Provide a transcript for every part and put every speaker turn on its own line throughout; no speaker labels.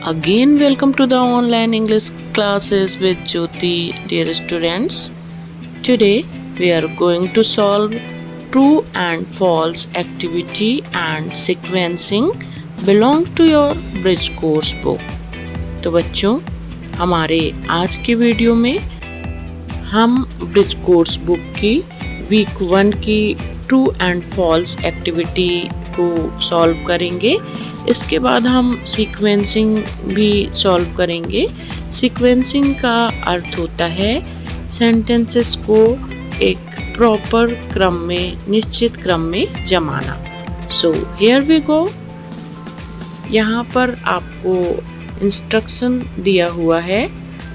Again, welcome to the online English classes with Jyoti, dear students. Today, we are going to solve true and false activity and sequencing belong to your bridge course book. तो बच्चों, हमारे आज के video में हम bridge course book की week 1 की true and false activity को सॉल्व करेंगे। इसके बाद हम सीक्वेंसिंग भी सॉल्व करेंगे। सीक्वेंसिंग का अर्थ होता है सेंटेंसेस को एक प्रॉपर क्रम में, निश्चित क्रम में जमाना। So here we go. यहाँ पर आपको इंस्ट्रक्शन दिया हुआ है,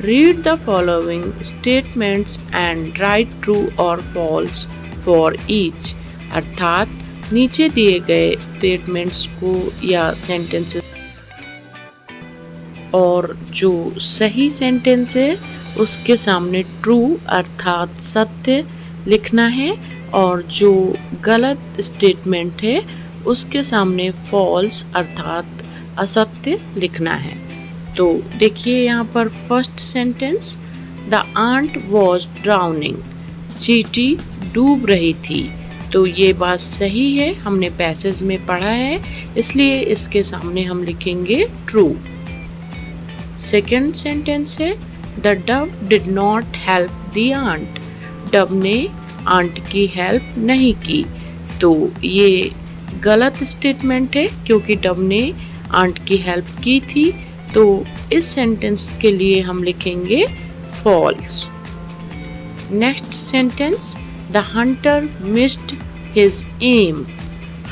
read the following statements and write true और फॉल्स फॉर ईच। अर्थात नीचे दिए गए स्टेटमेंट्स को या सेंटेंसेस और जो सही सेंटेंस है उसके सामने ट्रू अर्थात सत्य लिखना है और जो गलत स्टेटमेंट है उसके सामने फॉल्स अर्थात असत्य लिखना है। तो देखिए यहाँ पर first sentence, the ant was drowning. चींटी डूब रही थी। तो ये बात सही है, हमने पैसेज में पढ़ा है, इसलिए इसके सामने हम लिखेंगे ट्रू। सेकेंड सेंटेंस है, the dove did not help the ant. Dove ने आंट की हेल्प नहीं की। तो ये गलत स्टेटमेंट है क्योंकि डव ने आंट की हेल्प की थी। तो इस सेंटेंस के लिए हम लिखेंगे false. Next sentence, the hunter missed his aim.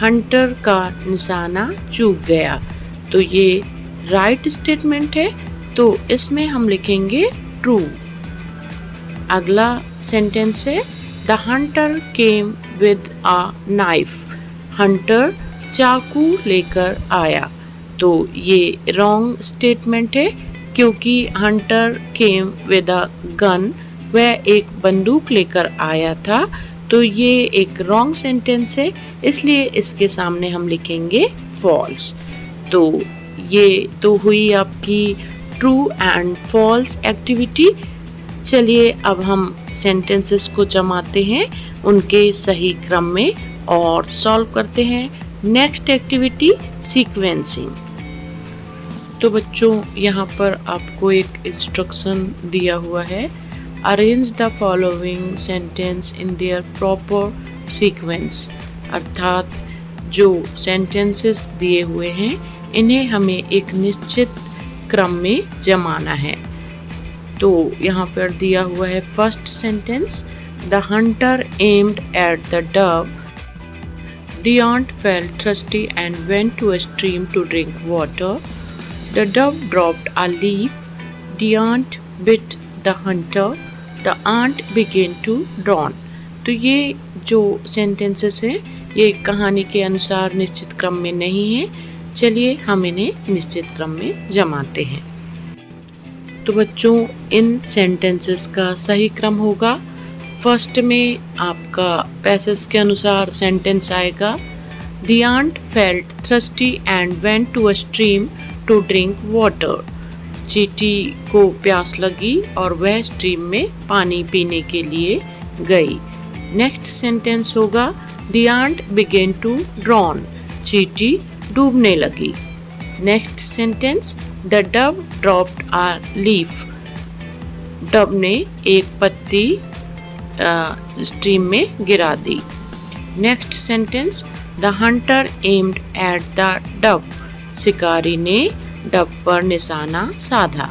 Hunter का निशाना चूक गया। तो ये राइट स्टेटमेंट है, तो इसमें हम लिखेंगे ट्रू। अगला सेंटेंस है, the Hunter came with a knife. Hunter चाकू लेकर आया। तो ये रॉन्ग स्टेटमेंट है क्योंकि Hunter came with a gun, वह एक बंदूक लेकर आया था। तो ये एक रॉन्ग सेंटेंस है, इसलिए इसके सामने हम लिखेंगे फॉल्स। तो ये तो हुई आपकी ट्रू एंड फॉल्स एक्टिविटी। चलिए अब हम सेंटेंसेस को जमाते हैं उनके सही क्रम में और सॉल्व करते हैं। Next activity sequencing. तो बच्चों यहाँ पर आपको एक इंस्ट्रक्शन दिया हुआ है, arrange the following sentence in their proper sequence. अर्थात जो सेंटेंसेस दिए हुए हैं इन्हें हमें एक निश्चित क्रम में जमाना है। तो यहाँ पर दिया हुआ है first sentence, the hunter aimed at the dove. The ant felt thirsty and went to a stream to drink water. The dove dropped a leaf. The ant bit the hunter. The ant began to drown. तो ये जो sentences हैं ये कहानी के अनुसार निश्चित क्रम में नहीं है। चलिए हम इन्हें निश्चित क्रम में जमाते हैं। तो बच्चों इन सेंटेंसेस का सही क्रम होगा, फर्स्ट में आपका पैसेज के अनुसार सेंटेंस आएगा, The ant felt thirsty and went to a stream to drink water. चींटी को प्यास लगी और वह स्ट्रीम में पानी पीने के लिए गई। नेक्स्ट सेंटेंस होगा, The ant began to drown. चींटी डूबने लगी। Next sentence, The dove dropped a leaf. Dove ने एक पत्ती स्ट्रीम में गिरा दी। Next sentence, The hunter aimed at the dove. शिकारी ने डव पर निशाना साधा।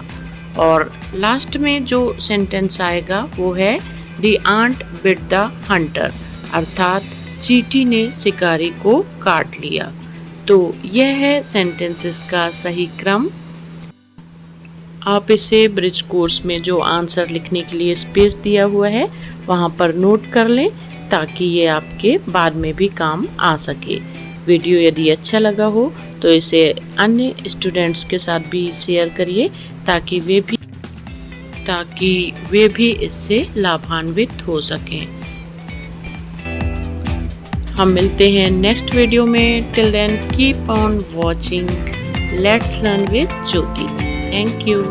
और लास्ट में जो सेंटेंस आएगा वो है, The ant bit the hunter. अर्थात चींटी ने शिकारी को काट लिया। तो यह है सेंटेंसेस का सही क्रम। आप इसे ब्रिज कोर्स में जो आंसर लिखने के लिए स्पेस दिया हुआ है वहाँ पर नोट कर लें ताकि ये आपके बाद में भी काम आ सके। वीडियो यदि अच्छा लगा हो तो इसे अन्य स्टूडेंट्स के साथ भी शेयर करिए ताकि वे भी इससे लाभान्वित हो सकें। हम मिलते हैं नेक्स्ट वीडियो में। Till then keep on watching let's learn with Jyoti. Thank you.